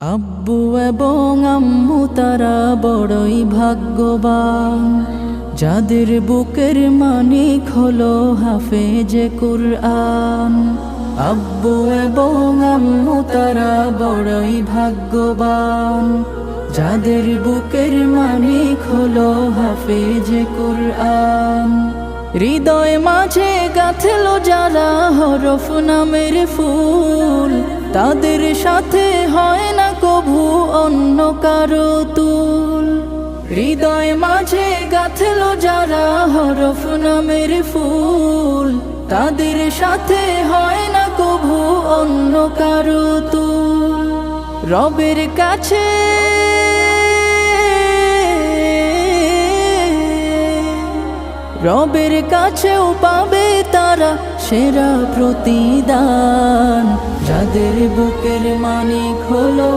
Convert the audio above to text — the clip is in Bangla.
আব্বু এবং আম্মু তারা বড়ই ভাগ্যবান, যাদের বুকের মানিক হলো হাফেজে কুরআন। আব্বু এবং আম্মু তারা বড়ই ভাগ্যবান, যাদের বুকের মানিক হলো হাফেজে কুরআন। হৃদয় মাঝে গাঁথলো যারা হরফ নামের ফুল, তাদের সাথে হয় না কভু অন্য কারো তুল। হৃদয় মাঝে গাঁথলো যারা হরফ নামের ফুল, তাদের সাথে হয় না কভু অন্য কারো তুল। রবের কাছে রবের কাছেও পাবে তারা সেরা প্রতিদান, যাদের বুকের মানিক হলো